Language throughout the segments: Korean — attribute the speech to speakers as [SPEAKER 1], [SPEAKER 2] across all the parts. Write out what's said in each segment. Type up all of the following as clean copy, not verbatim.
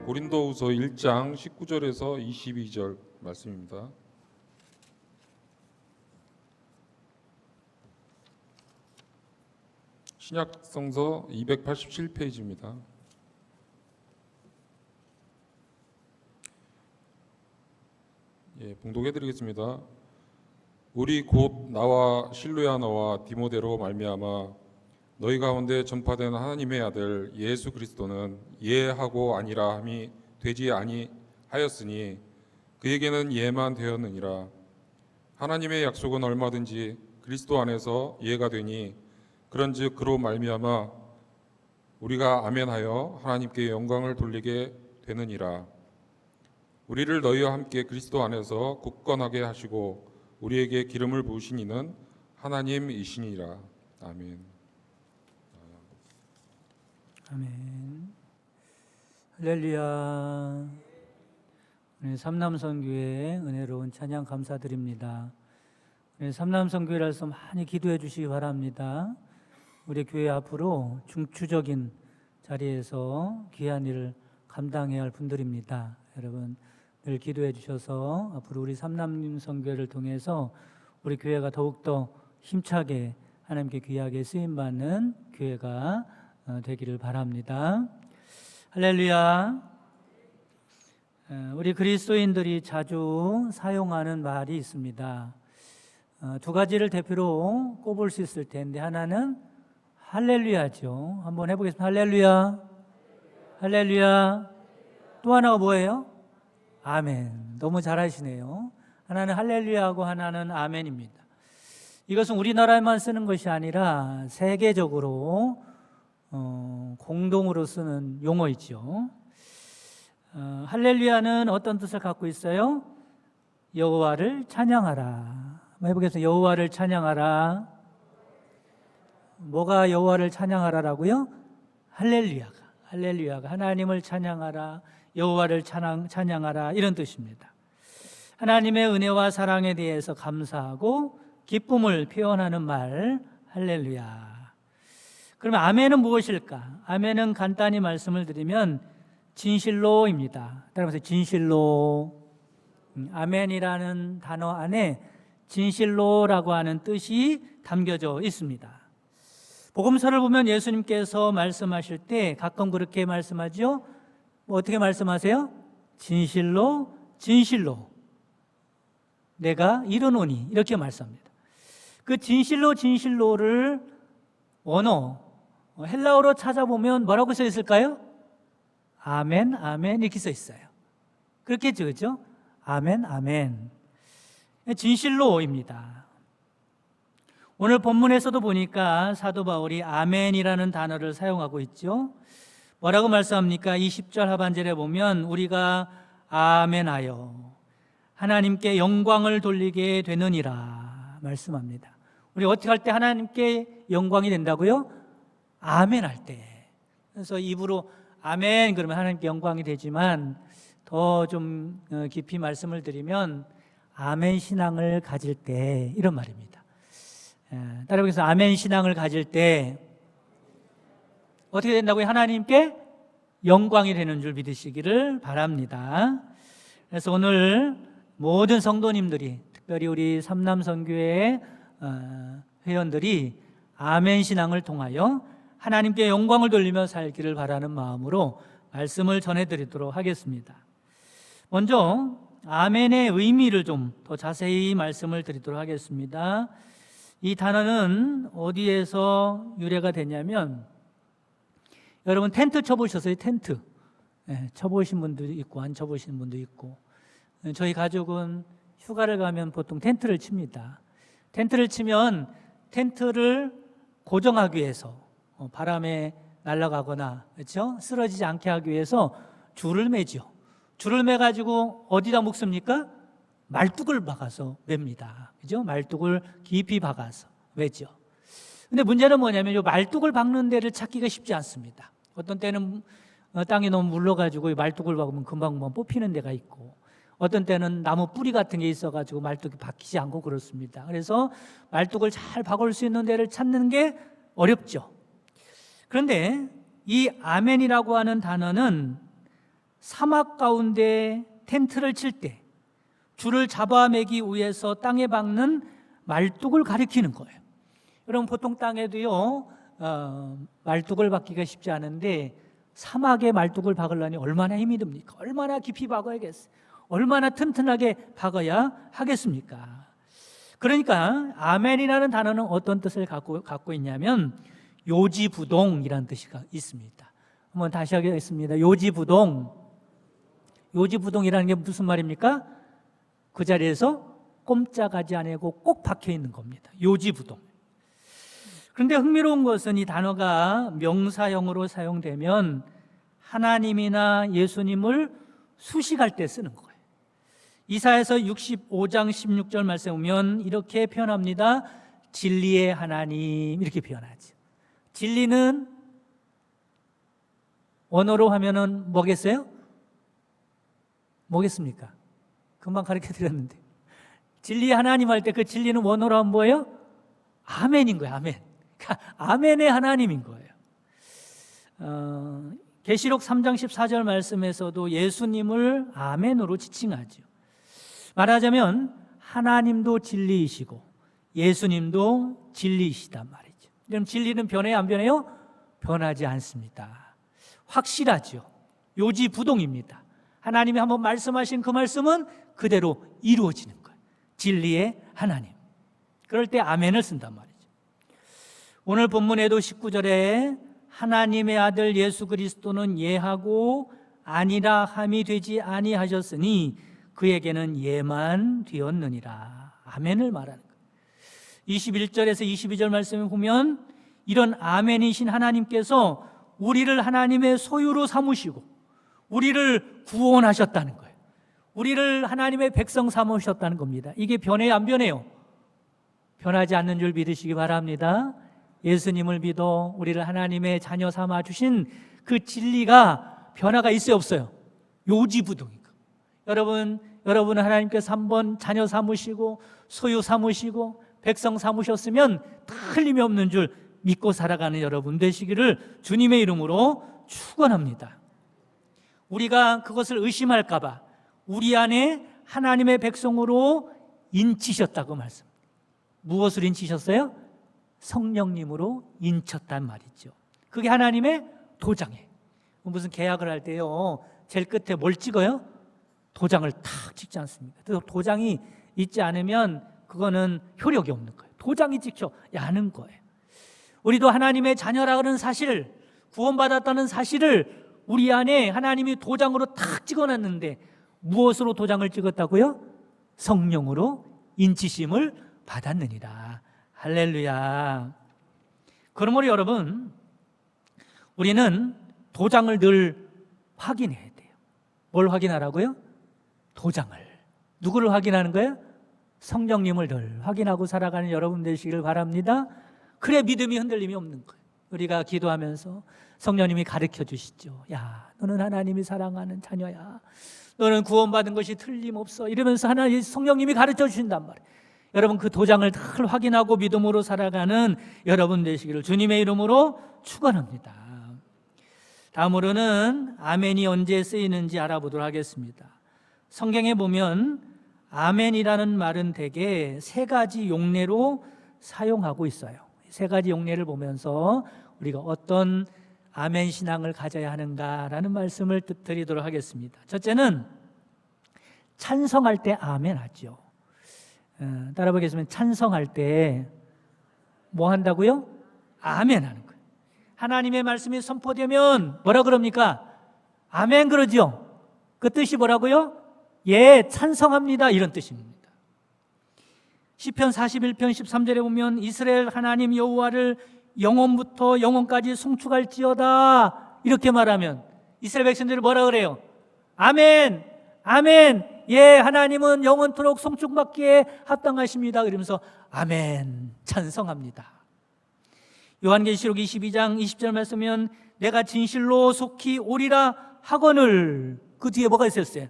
[SPEAKER 1] 고린도후서 1장 19절에서 22절 말씀입니다. 신약성서 287페이지입니다. 봉독해 드리겠습니다. 우리 곧 나와 실루야 너와 디모데로 말미암아 너희 가운데 전파된 하나님의 아들 예수 그리스도는 예하고 아니라 함이 되지 아니하였으니 그에게는 예만 되었느니라. 하나님의 약속은 얼마든지 그리스도 안에서 예가 되니 그런즉 그로 말미암아 우리가 아멘하여 하나님께 영광을 돌리게 되느니라. 우리를 너희와 함께 그리스도 안에서 굳건하게 하시고 우리에게 기름을 부으신 이는 하나님이시니라. 아멘.
[SPEAKER 2] 아멘. 할렐루야. 오늘 삼남선교회 은혜로운 찬양 감사드립니다. 오늘 삼남선교회라서 많이 기도해 주시기 바랍니다. 우리 교회 앞으로 중추적인 자리에서 귀한 일을 감당해야 할 분들입니다. 여러분 늘 기도해 주셔서 앞으로 우리 삼남선교회를 통해서 우리 교회가 더욱더 힘차게 하나님께 귀하게 쓰임받는 교회가 되기를 바랍니다. 할렐루야. 우리 그리스도인들이 자주 사용하는 말이 있습니다. 두 가지를 대표로 꼽을 수 있을 텐데 하나는 할렐루야죠. 한번 해보겠습니다. 할렐루야. 할렐루야. 또 하나가 뭐예요? 아멘. 너무 잘하시네요. 하나는 할렐루야하고 하나는 아멘입니다. 이것은 우리나라에만 쓰는 것이 아니라 세계적으로 공동으로 쓰는 용어이죠. 할렐루야는 어떤 뜻을 갖고 있어요? 여호와를 찬양하라. 한번 해보겠습니다. 여호와를 찬양하라. 뭐가 여호와를 찬양하라라고요? 할렐루야가 하나님을 찬양하라, 여호와를 찬양하라 이런 뜻입니다. 하나님의 은혜와 사랑에 대해서 감사하고 기쁨을 표현하는 말 할렐루야. 그러면 아멘은 무엇일까? 아멘은 간단히 말씀을 드리면 진실로입니다. 따라서 진실로. 아멘이라는 단어 안에 진실로라고 하는 뜻이 담겨져 있습니다. 복음서를 보면 예수님께서 말씀하실 때 가끔 그렇게 말씀하죠. 어떻게 말씀하세요? 진실로 진실로 내가 이르노니 이렇게 말씀합니다. 그 진실로를 원어 헬라어로 찾아보면 뭐라고 써 있을까요? 아멘 이렇게 써 있어요. 그렇겠죠, 그렇죠? 아멘 진실로입니다. 오늘 본문에서도 보니까 사도 바울이 아멘이라는 단어를 사용하고 있죠. 뭐라고 말씀합니까? 20절 하반절에 보면 우리가 아멘하여 하나님께 영광을 돌리게 되느니라 말씀합니다. 우리 어떻게 할 때 하나님께 영광이 된다고요? 아멘 할 때. 그래서 입으로 아멘 그러면 하나님께 영광이 되지만 더 좀 깊이 말씀을 드리면 아멘 신앙을 가질 때 이런 말입니다. 따라서 아멘 신앙을 가질 때 어떻게 된다고요? 하나님께 영광이 되는 줄 믿으시기를 바랍니다. 그래서 오늘 모든 성도님들이 특별히 우리 삼남선교회 회원들이 아멘 신앙을 통하여 하나님께 영광을 돌리며 살기를 바라는 마음으로 말씀을 전해드리도록 하겠습니다. 먼저 아멘의 의미를 좀 더 자세히 말씀을 드리도록 하겠습니다. 이 단어는 어디에서 유래가 되냐면 여러분 텐트 쳐보셨어요? 텐트 쳐보신 분도 있고 안 쳐보신 분도 있고 저희 가족은 휴가를 가면 보통 텐트를 칩니다. 텐트를 치면 텐트를 고정하기 위해서 바람에 날아가거나 그렇죠? 쓰러지지 않게 하기 위해서 줄을 매죠. 줄을 매가지고 어디다 묶습니까? 말뚝을 박아서 맵니다. 그죠? 말뚝을 깊이 박아서 매죠. 근데 문제는 뭐냐면 이 말뚝을 박는 데를 찾기가 쉽지 않습니다. 어떤 때는 땅이 너무 물러가지고 말뚝을 박으면 금방 뽑히는 데가 있고 어떤 때는 나무 뿌리 같은 게 있어가지고 말뚝이 박히지 않고 그렇습니다. 그래서 말뚝을 잘 박을 수 있는 데를 찾는 게 어렵죠. 그런데 이 아멘이라고 하는 단어는 사막 가운데 텐트를 칠 때 줄을 잡아매기 위해서 땅에 박는 말뚝을 가리키는 거예요. 여러분 보통 땅에도요 말뚝을 박기가 쉽지 않은데 사막에 말뚝을 박으려니 얼마나 힘이 듭니까? 얼마나 깊이 박아야겠어요? 얼마나 튼튼하게 박아야 하겠습니까? 그러니까 아멘이라는 단어는 어떤 뜻을 갖고 있냐면 요지부동이라는 뜻이 있습니다. 한번 다시 하겠습니다. 요지부동이라는 게 무슨 말입니까? 그 자리에서 꼼짝하지 않고 꼭 박혀 있는 겁니다. 요지부동. 그런데 흥미로운 것은 이 단어가 명사형으로 사용되면 하나님이나 예수님을 수식할 때 쓰는 거예요. 이사야서 65장 16절 말씀 보면 이렇게 표현합니다. 진리의 하나님 이렇게 표현하죠. 진리는 원어로 하면은 뭐겠어요? 뭐겠습니까? 금방 가르쳐 드렸는데 진리의 하나님 할 때 그 진리는 원어로 하면 뭐예요? 아멘인 거예요. 아멘. 그러니까 아멘의 하나님인 거예요. 계시록 3장 14절 말씀에서도 예수님을 아멘으로 지칭하죠. 말하자면 하나님도 진리이시고 예수님도 진리이시단 말이죠. 그럼 진리는 변해요? 안 변해요? 변하지 않습니다. 확실하죠. 요지부동입니다. 하나님이 한번 말씀하신 그 말씀은 그대로 이루어지는 거예요. 진리의 하나님. 그럴 때 아멘을 쓴단 말이죠. 오늘 본문에도 19절에 하나님의 아들 예수 그리스도는 예하고 아니라 함이 되지 아니하셨으니 그에게는 예만 되었느니라. 아멘을 말하는 거예요. 21절에서 22절 말씀을 보면 이런 아멘이신 하나님께서 우리를 하나님의 소유로 삼으시고 우리를 구원하셨다는 거예요. 우리를 하나님의 백성 삼으셨다는 겁니다. 이게 변해요? 안 변해요? 변하지 않는 줄 믿으시기 바랍니다. 예수님을 믿어 우리를 하나님의 자녀 삼아 주신 그 진리가 변화가 있어요? 없어요? 요지부동이고. 여러분은 하나님께서 한번 자녀 삼으시고 소유 삼으시고 백성 삼으셨으면 틀림이 없는 줄 믿고 살아가는 여러분 되시기를 주님의 이름으로 축원합니다. 우리가 그것을 의심할까 봐 우리 안에 하나님의 백성으로 인치셨다고 말씀. 무엇을 인치셨어요? 성령님으로 인쳤단 말이죠. 그게 하나님의 도장이에요. 무슨 계약을 할 때요 제일 끝에 뭘 찍어요? 도장을 탁 찍지 않습니까? 도장이 있지 않으면 그거는 효력이 없는 거예요. 도장이 찍혀야 하는 거예요. 우리도 하나님의 자녀라는 사실, 구원받았다는 사실을 우리 안에 하나님이 도장으로 탁 찍어놨는데 무엇으로 도장을 찍었다고요? 성령으로 인치심을 받았느니라. 할렐루야. 그러므로 여러분, 우리는 도장을 늘 확인해야 돼요. 뭘 확인하라고요? 도장을. 누구를 확인하는 거예요? 성령님을 늘 확인하고 살아가는 여러분 되시기를 바랍니다. 그래 믿음이 흔들림이 없는 거예요. 우리가 기도하면서 성령님이 가르쳐 주시죠. 야, 너는 하나님이 사랑하는 자녀야. 너는 구원받은 것이 틀림없어. 이러면서 하나님 성령님이 가르쳐 주신단 말이에요. 여러분 그 도장을 늘 확인하고 믿음으로 살아가는 여러분 되시기를 주님의 이름으로 축원합니다. 다음으로는 아멘이 언제 쓰이는지 알아보도록 하겠습니다. 성경에 보면 아멘이라는 말은 대개 세 가지 용례로 사용하고 있어요. 세 가지 용례를 보면서 우리가 어떤 아멘 신앙을 가져야 하는가라는 말씀을 드리도록 하겠습니다. 첫째는 찬성할 때 아멘 하죠. 따라 보겠습니다. 찬성할 때 뭐 한다고요? 아멘 하는 거예요. 하나님의 말씀이 선포되면 뭐라 그럽니까? 아멘 그러죠. 그 뜻이 뭐라고요? 예, 찬성합니다. 이런 뜻입니다. 시편 41편 13절에 보면 이스라엘 하나님 여호와를 영원부터 영원까지 송축할지어다 이렇게 말하면 이스라엘 백성들이 뭐라 그래요? 아멘, 아멘. 예, 하나님은 영원토록 송축받기에 합당하십니다. 그러면서 아멘, 찬성합니다. 요한계시록 22장 20절 말씀은 내가 진실로 속히 오리라 하거늘 그 뒤에 뭐가 있었어요?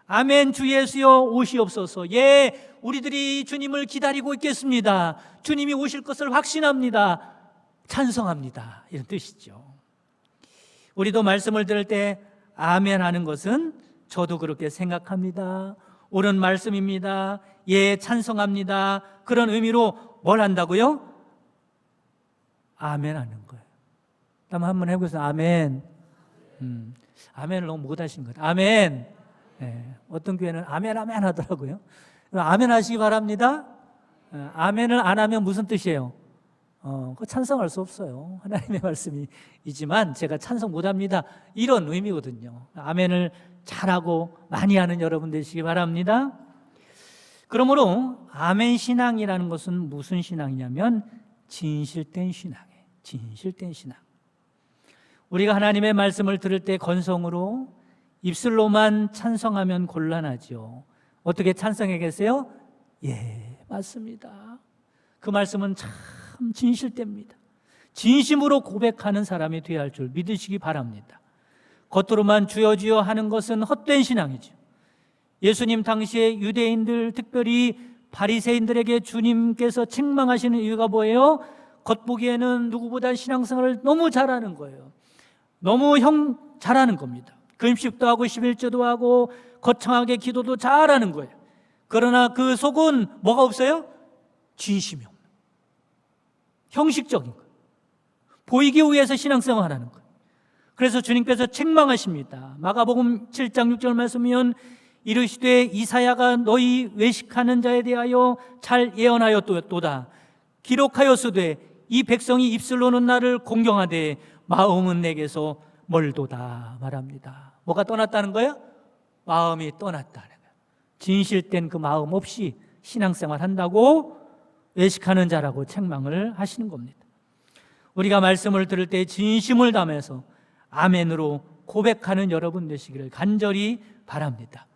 [SPEAKER 2] 아멘 주 예수여 오시옵소서. 예, 우리들이 주님을 기다리고 있겠습니다. 주님이 오실 것을 확신합니다. 찬성합니다. 이런 뜻이죠. 우리도 말씀을 들을 때 아멘 하는 것은 저도 그렇게 생각합니다, 옳은 말씀입니다, 예, 찬성합니다, 그런 의미로 뭘 한다고요? 아멘 하는 거예요. 한번 해보세요. 아멘. 아멘을 너무 못하신 거예요. 아멘. 네, 어떤 교회는 아멘 아멘 하더라고요. 아멘 하시기 바랍니다. 아멘을 안 하면 무슨 뜻이에요? 그 찬성할 수 없어요. 하나님의 말씀이지만 제가 찬성 못합니다, 이런 의미거든요. 아멘을 잘하고 많이 하는 여러분 되시기 바랍니다. 그러므로 아멘 신앙이라는 것은 무슨 신앙이냐면 진실된 신앙이에요. 진실된 신앙. 우리가 하나님의 말씀을 들을 때 건성으로 입술로만 찬성하면 곤란하죠. 어떻게 찬성해 계세요? 예, 맞습니다. 그 말씀은 참 진실됩니다. 진심으로 고백하는 사람이 되어야 할 줄 믿으시기 바랍니다. 겉으로만 주여 주여 하는 것은 헛된 신앙이죠. 예수님 당시에 유대인들, 특별히 바리새인들에게 주님께서 책망하시는 이유가 뭐예요? 겉보기에는 누구보다 신앙생활을 너무 잘하는 거예요. 너무 잘하는 겁니다. 금식도 하고 11조도 하고 거창하게 기도도 잘하는 거예요. 그러나 그 속은 뭐가 없어요? 진심이 없는 거예요. 형식적인 거예요. 보이기 위해서 신앙생활 하는 거예요. 그래서 주님께서 책망하십니다. 마가복음 7장 6절 말씀이면 이르시되 이사야가 너희 외식하는 자에 대하여 잘 예언하였도다. 기록하였으되 이 백성이 입술로는 나를 공경하되 마음은 내게서 멀도다 말합니다. 뭐가 떠났다는 거예요? 마음이 떠났다는 거예요. 진실된 그 마음 없이 신앙생활 한다고 외식하는 자라고 책망을 하시는 겁니다. 우리가 말씀을 들을 때 진심을 담아서 아멘으로 고백하는 여러분 되시기를 간절히 바랍니다.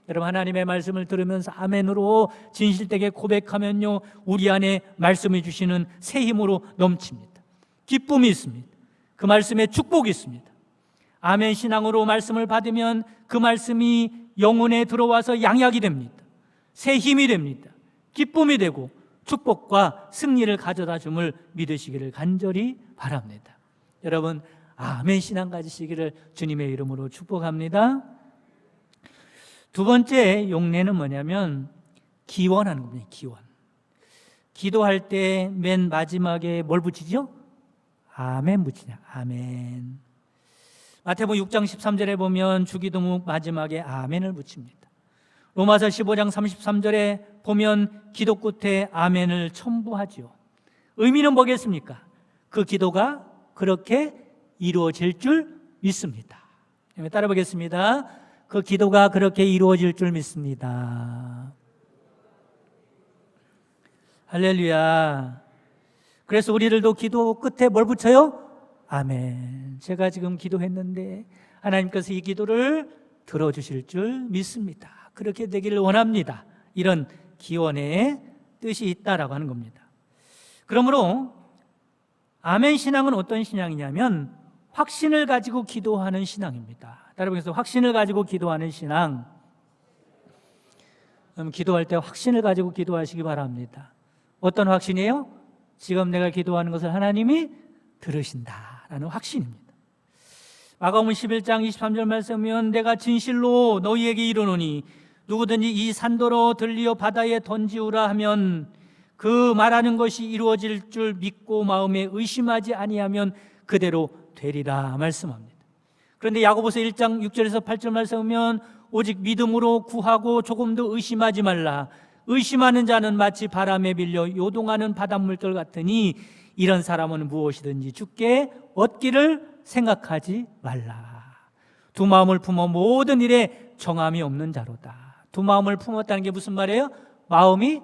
[SPEAKER 2] 여러분, 하나님의 말씀을 들으면서 아멘으로 진실되게 고백하면요, 우리 안에 말씀해 주시는 새 힘으로 넘칩니다. 기쁨이 있습니다. 그 말씀에 축복이 있습니다. 아멘 신앙으로 말씀을 받으면 그 말씀이 영혼에 들어와서 양약이 됩니다. 새 힘이 됩니다. 기쁨이 되고 축복과 승리를 가져다 줌을 믿으시기를 간절히 바랍니다. 여러분, 아멘 신앙 가지시기를 주님의 이름으로 축복합니다. 두 번째 용례는 뭐냐면 기원하는 겁니다. 기원. 기도할 때 맨 마지막에 뭘 붙이죠? 아멘 붙이냐. 아멘. 마태복음 6장 13절에 보면 주기도문 마지막에 아멘을 붙입니다. 로마서 15장 33절에 보면 기도 끝에 아멘을 첨부하죠. 의미는 뭐겠습니까? 그 기도가 그렇게 이루어질 줄 믿습니다. 따라 보겠습니다. 그 기도가 그렇게 이루어질 줄 믿습니다. 할렐루야. 그래서 우리들도 기도 끝에 뭘 붙여요? 아멘. 제가 지금 기도했는데 하나님께서 이 기도를 들어주실 줄 믿습니다. 그렇게 되기를 원합니다. 이런 기원의 뜻이 있다라고 하는 겁니다. 그러므로 아멘 신앙은 어떤 신앙이냐면 확신을 가지고 기도하는 신앙입니다. 여러분께서 확신을 가지고 기도하는 신앙, 기도할 때 확신을 가지고 기도하시기 바랍니다. 어떤 확신이에요? 지금 내가 기도하는 것을 하나님이 들으신다라는 확신입니다. 마가복음 11장 23절 말씀이면 내가 진실로 너희에게 이르노니 누구든지 이 산더러 들리어 바다에 던지우라 하면 그 말하는 것이 이루어질 줄 믿고 마음에 의심하지 아니하면 그대로 되리라 말씀합니다. 그런데 야고보서 1장 6절에서 8절 말씀하면 오직 믿음으로 구하고 조금도 의심하지 말라. 의심하는 자는 마치 바람에 빌려 요동하는 바닷물결 같으니 이런 사람은 무엇이든지 주께 얻기를 생각하지 말라. 두 마음을 품어 모든 일에 정함이 없는 자로다. 두 마음을 품었다는 게 무슨 말이에요? 마음이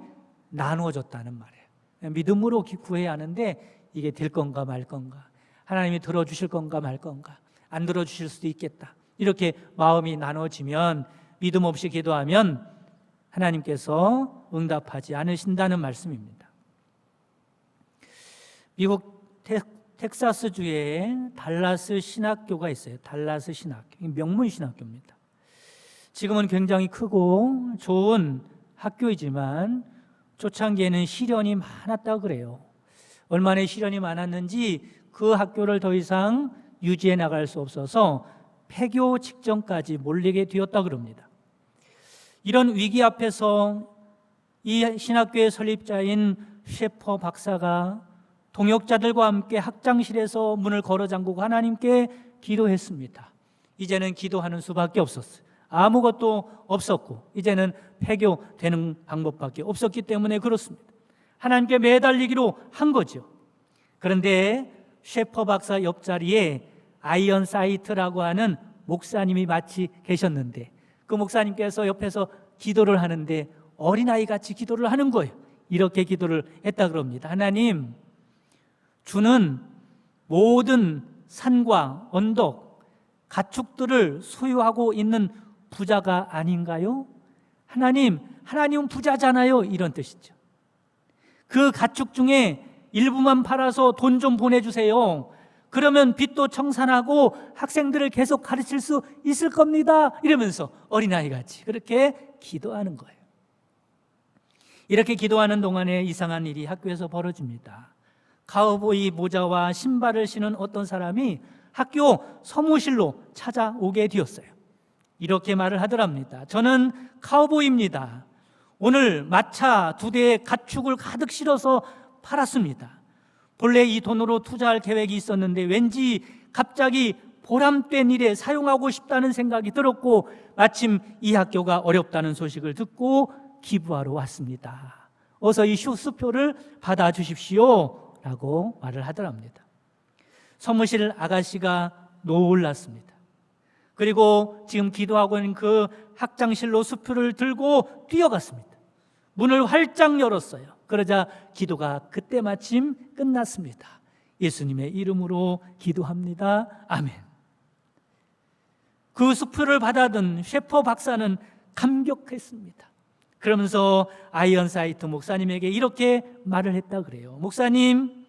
[SPEAKER 2] 나누어졌다는 말이에요. 믿음으로 구해야 하는데 이게 될 건가 말 건가, 하나님이 들어주실 건가 말 건가, 안 들어주실 수도 있겠다, 이렇게 마음이 나눠지면 믿음 없이 기도하면 하나님께서 응답하지 않으신다는 말씀입니다. 미국 텍사스주에 달라스 신학교가 있어요. 달라스 신학교, 명문 신학교입니다. 지금은 굉장히 크고 좋은 학교이지만 초창기에는 시련이 많았다고 그래요. 얼마나 시련이 많았는지 그 학교를 더 이상 유지해 나갈 수 없어서 폐교 직전까지 몰리게 되었다 그럽니다. 이런 위기 앞에서 이 신학교의 설립자인 셰퍼 박사가 동역자들과 함께 학장실에서 문을 걸어 잠그고 하나님께 기도했습니다. 이제는 기도하는 수밖에 없었어요. 아무것도 없었고 이제는 폐교되는 방법밖에 없었기 때문에 그렇습니다. 하나님께 매달리기로 한 거죠. 그런데 셰퍼 박사 옆자리에 아이언 사이트라고 하는 목사님이 마치 계셨는데 그 목사님께서 옆에서 기도를 하는데 어린아이같이 기도를 하는 거예요. 이렇게 기도를 했다 그럽니다. 하나님, 주는 모든 산과 언덕, 가축들을 소유하고 있는 부자가 아닌가요? 하나님은 부자잖아요. 이런 뜻이죠. 그 가축 중에 일부만 팔아서 돈 좀 보내주세요. 그러면 빚도 청산하고 학생들을 계속 가르칠 수 있을 겁니다. 이러면서 어린아이같이 그렇게 기도하는 거예요. 이렇게 기도하는 동안에 이상한 일이 학교에서 벌어집니다. 카우보이 모자와 신발을 신은 어떤 사람이 학교 사무실로 찾아오게 되었어요. 이렇게 말을 하더랍니다. 저는 카우보이입니다. 오늘 마차 2대의 가축을 가득 실어서 팔았습니다. 본래 이 돈으로 투자할 계획이 있었는데 왠지 갑자기 보람된 일에 사용하고 싶다는 생각이 들었고 마침 이 학교가 어렵다는 소식을 듣고 기부하러 왔습니다. 어서 이 수표를 받아주십시오 라고 말을 하더랍니다. 사무실 아가씨가 놀랐습니다. 그리고 지금 기도하고 있는 그 학장실로 수표를 들고 뛰어갔습니다. 문을 활짝 열었어요. 그러자 기도가 그때 마침 끝났습니다. 예수님의 이름으로 기도합니다. 아멘. 그 수표를 받아든 셰퍼 박사는 감격했습니다. 그러면서 아이언 사이트 목사님에게 이렇게 말을 했다 그래요. 목사님,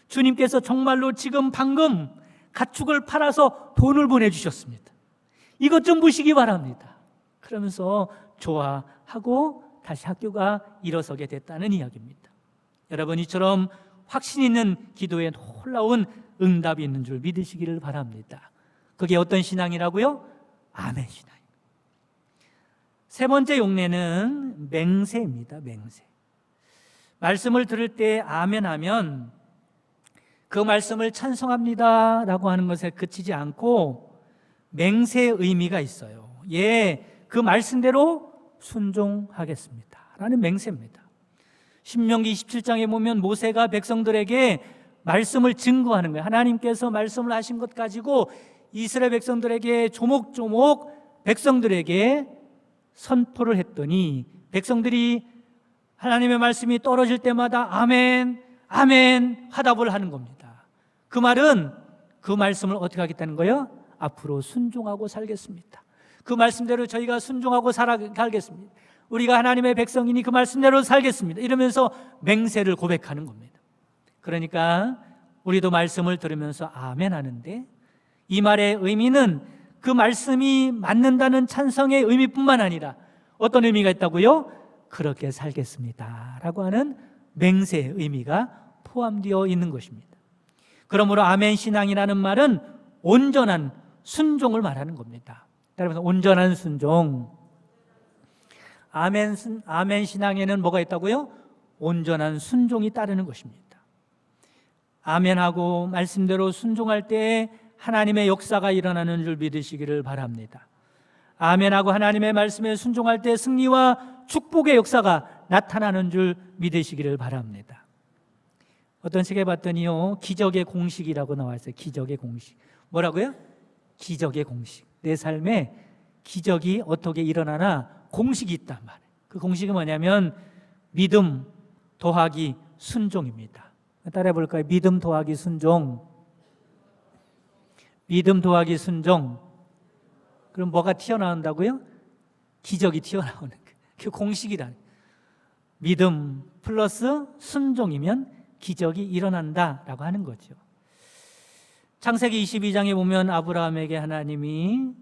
[SPEAKER 2] 주님께서 정말로 지금 방금 가축을 팔아서 돈을 보내주셨습니다. 이것 좀 보시기 바랍니다. 그러면서 좋아하고 다시 학교가 일어서게 됐다는 이야기입니다. 여러분, 이처럼 확신 있는 기도에 놀라운 응답이 있는 줄 믿으시기를 바랍니다. 그게 어떤 신앙이라고요? 아멘 신앙. 세 번째 용례는 맹세입니다. 맹세. 말씀을 들을 때 아멘 하면 그 말씀을 찬송합니다 라고 하는 것에 그치지 않고 맹세의 의미가 있어요. 그 말씀대로 순종하겠습니다 라는 맹세입니다. 신명기 27장에 보면 모세가 백성들에게 말씀을 증거하는 거예요. 하나님께서 말씀을 하신 것 가지고 이스라엘 백성들에게 조목조목 백성들에게 선포를 했더니 백성들이 하나님의 말씀이 떨어질 때마다 아멘, 아멘 화답을 하는 겁니다. 그 말은 그 말씀을 어떻게 하겠다는 거예요? 앞으로 순종하고 살겠습니다. 그 말씀대로 저희가 순종하고 살겠습니다. 우리가 하나님의 백성이니 그 말씀대로 살겠습니다. 이러면서 맹세를 고백하는 겁니다. 그러니까 우리도 말씀을 들으면서 아멘 하는데 이 말의 의미는 그 말씀이 맞는다는 찬성의 의미뿐만 아니라 어떤 의미가 있다고요? 그렇게 살겠습니다 라고 하는 맹세의 의미가 포함되어 있는 것입니다. 그러므로 아멘 신앙이라는 말은 온전한 순종을 말하는 겁니다. 따라서 온전한 순종. 아멘 신앙에는 뭐가 있다고요? 온전한 순종이 따르는 것입니다. 아멘하고 말씀대로 순종할 때 하나님의 역사가 일어나는 줄 믿으시기를 바랍니다. 아멘하고 하나님의 말씀에 순종할 때 승리와 축복의 역사가 나타나는 줄 믿으시기를 바랍니다. 어떤 책에 봤더니요, 기적의 공식이라고 나와 있어요. 기적의 공식. 뭐라고요? 기적의 공식. 내 삶에 기적이 어떻게 일어나나 공식이 있단 말이에요. 그 공식이 뭐냐면 믿음 더하기 순종입니다. 따라해 볼까요? 믿음 더하기 순종. 믿음 더하기 순종. 그럼 뭐가 튀어나온다고요? 기적이 튀어나오는 거예요. 그 공식이라는 거예요. 믿음 플러스 순종이면 기적이 일어난다라고 하는 거죠. 창세기 22장에 보면 아브라함에게 하나님이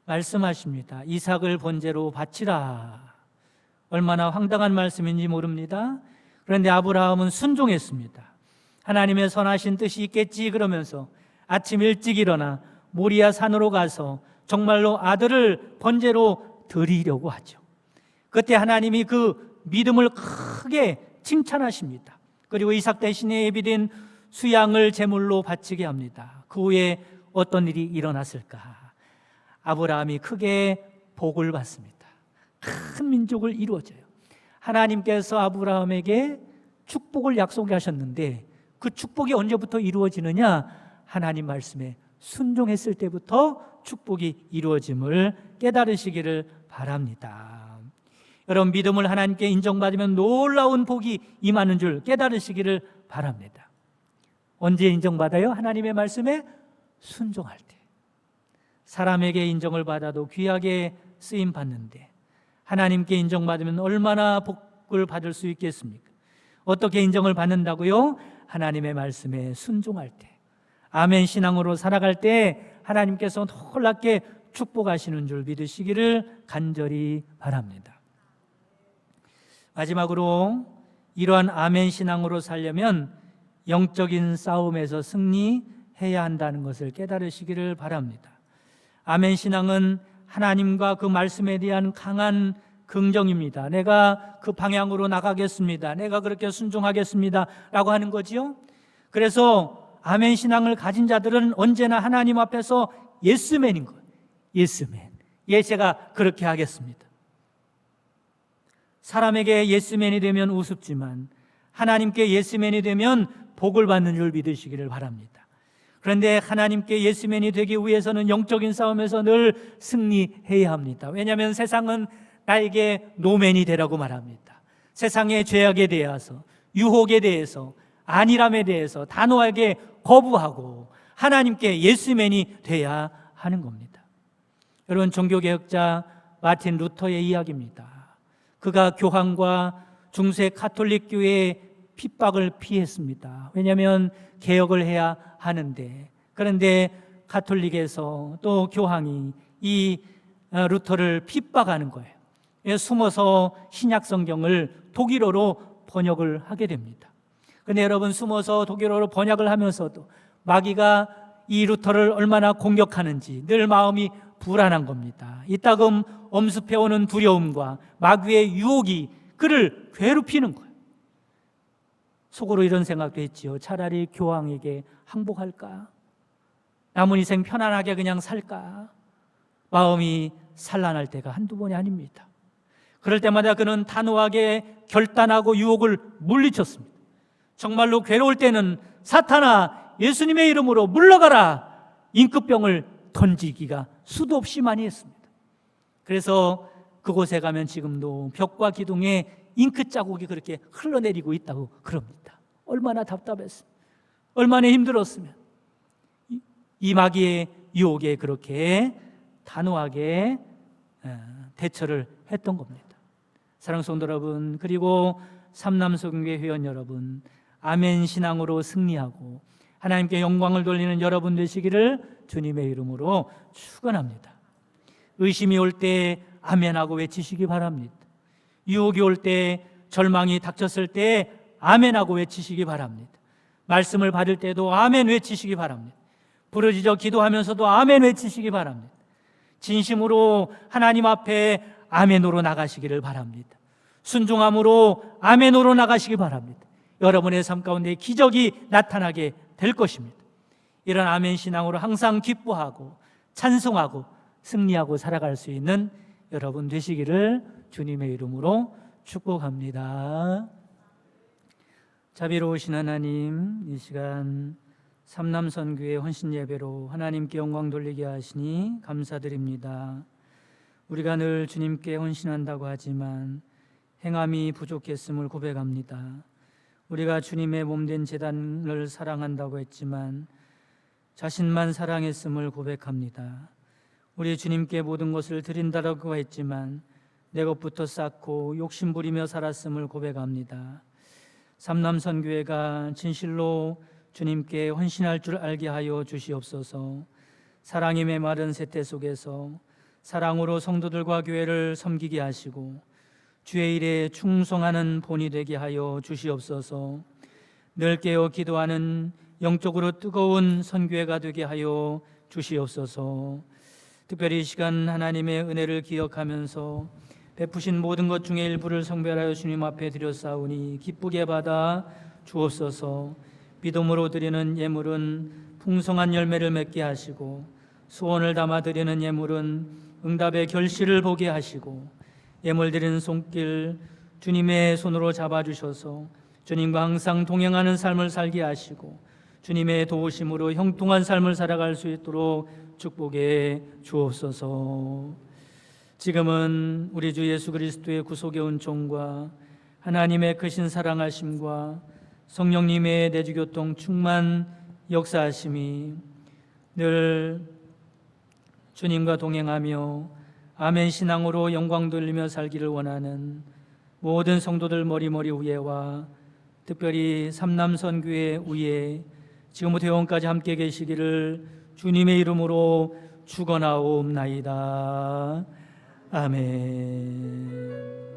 [SPEAKER 2] 말씀하십니다. 이삭을 번제로 바치라. 얼마나 황당한 말씀인지 모릅니다. 그런데 아브라함은 순종했습니다. 하나님의 선하신 뜻이 있겠지 그러면서 아침 일찍 일어나 모리아 산으로 가서 정말로 아들을 번제로 드리려고 하죠. 그때 하나님이 그 믿음을 크게 칭찬하십니다. 그리고 이삭 대신에 예비된 수양을 제물로 바치게 합니다. 그 후에 어떤 일이 일어났을까? 아브라함이 크게 복을 받습니다. 큰 민족을 이루어져요. 하나님께서 아브라함에게 축복을 약속하셨는데 그 축복이 언제부터 이루어지느냐? 하나님 말씀에 순종했을 때부터 축복이 이루어짐을 깨달으시기를 바랍니다. 여러분, 믿음을 하나님께 인정받으면 놀라운 복이 임하는 줄 깨달으시기를 바랍니다. 언제 인정받아요? 하나님의 말씀에 순종할 때. 사람에게 인정을 받아도 귀하게 쓰임 받는데 하나님께 인정받으면 얼마나 복을 받을 수 있겠습니까? 어떻게 인정을 받는다고요? 하나님의 말씀에 순종할 때, 아멘 신앙으로 살아갈 때 하나님께서 놀랍게 축복하시는 줄 믿으시기를 간절히 바랍니다. 마지막으로 이러한 아멘 신앙으로 살려면 영적인 싸움에서 승리해야 한다는 것을 깨달으시기를 바랍니다. 아멘 신앙은 하나님과 그 말씀에 대한 강한 긍정입니다. 내가 그 방향으로 나가겠습니다. 내가 그렇게 순종하겠습니다. 라고 하는 거지요. 그래서 아멘 신앙을 가진 자들은 언제나 하나님 앞에서 예스맨인 거예요. 예스맨. 예, 제가 그렇게 하겠습니다. 사람에게 예스맨이 되면 우습지만 하나님께 예스맨이 되면 복을 받는 줄 믿으시기를 바랍니다. 그런데 하나님께 예스맨이 되기 위해서는 영적인 싸움에서 늘 승리해야 합니다. 왜냐하면 세상은 나에게 노맨이 되라고 말합니다. 세상의 죄악에 대해서, 유혹에 대해서, 안일함에 대해서 단호하게 거부하고 하나님께 예스맨이 돼야 하는 겁니다. 여러분, 종교개혁자 마틴 루터의 이야기입니다. 그가 교황과 중세 카톨릭 교회의 핍박을 피했습니다. 왜냐하면 개혁을 해야 하는데, 그런데 카톨릭에서 또 교황이 이 루터를 핍박하는 거예요. 숨어서 신약 성경을 독일어로 번역을 하게 됩니다. 그런데 여러분, 숨어서 독일어로 번역을 하면서도 마귀가 이 루터를 얼마나 공격하는지 늘 마음이 불안한 겁니다. 이따금 엄습해오는 두려움과 마귀의 유혹이 그를 괴롭히는 거예요. 속으로 이런 생각도 했지요. 차라리 교황에게 항복할까? 남은 인생 편안하게 그냥 살까? 마음이 산란할 때가 한두 번이 아닙니다. 그럴 때마다 그는 단호하게 결단하고 유혹을 물리쳤습니다. 정말로 괴로울 때는 사탄아, 예수님의 이름으로 물러가라! 임금병을 던지기가 수도 없이 많이 했습니다. 그래서 그곳에 가면 지금도 벽과 기둥에 잉크 자국이 그렇게 흘러내리고 있다고 그럽니다. 얼마나 답답했습니다. 얼마나 힘들었으면 이 마귀의 유혹에 그렇게 단호하게 대처를 했던 겁니다. 사랑하는 성도 여러분, 그리고 삼남성교회 회원 여러분, 아멘 신앙으로 승리하고 하나님께 영광을 돌리는 여러분 되시기를 주님의 이름으로 축원합니다. 의심이 올 때 아멘하고 외치시기 바랍니다. 유혹이 올 때, 절망이 닥쳤을 때 아멘하고 외치시기 바랍니다. 말씀을 받을 때도 아멘 외치시기 바랍니다. 부르짖어 기도하면서도 아멘 외치시기 바랍니다. 진심으로 하나님 앞에 아멘으로 나가시기를 바랍니다. 순종함으로 아멘으로 나가시기 바랍니다. 여러분의 삶 가운데 기적이 나타나게 될 것입니다. 이런 아멘 신앙으로 항상 기뻐하고 찬송하고 승리하고 살아갈 수 있는 여러분 되시기를 주님의 이름으로 축복합니다. 자비로우신 하나님, 이 시간 삼남선교회 헌신예배로 하나님께 영광 돌리게 하시니 감사드립니다. 우리가 늘 주님께 헌신한다고 하지만 행함이 부족했음을 고백합니다. 우리가 주님의 몸된 제단을 사랑한다고 했지만 자신만 사랑했음을 고백합니다. 우리 주님께 모든 것을 드린다고 했지만 내 것부터 쌓고 욕심부리며 살았음을 고백합니다. 삼남선교회가 진실로 주님께 헌신할 줄 알게 하여 주시옵소서. 사랑의 메마른 세태 속에서 사랑으로 성도들과 교회를 섬기게 하시고 주의 일에 충성하는 본이 되게 하여 주시옵소서. 늘 깨어 기도하는 영적으로 뜨거운 선교회가 되게 하여 주시옵소서. 특별히 이 시간 하나님의 은혜를 기억하면서 베푸신 모든 것 중에 일부를 성별하여 주님 앞에 드렸사오니 기쁘게 받아 주옵소서. 믿음으로 드리는 예물은 풍성한 열매를 맺게 하시고 소원을 담아 드리는 예물은 응답의 결실을 보게 하시고 예물 드리는 손길 주님의 손으로 잡아주셔서 주님과 항상 동행하는 삶을 살게 하시고 주님의 도우심으로 형통한 삶을 살아갈 수 있도록 축복해 주옵소서. 지금은 우리 주 예수 그리스도의 구속의 은총과 하나님의 크신 사랑하심과 성령님의 내주교통 충만 역사하심이 늘 주님과 동행하며 아멘 신앙으로 영광 돌리며 살기를 원하는 모든 성도들 머리머리 위에와 특별히 삼남선교회 위에 지금부터 영원까지 함께 계시기를 주님의 이름으로 축원하옵나이다. 아멘.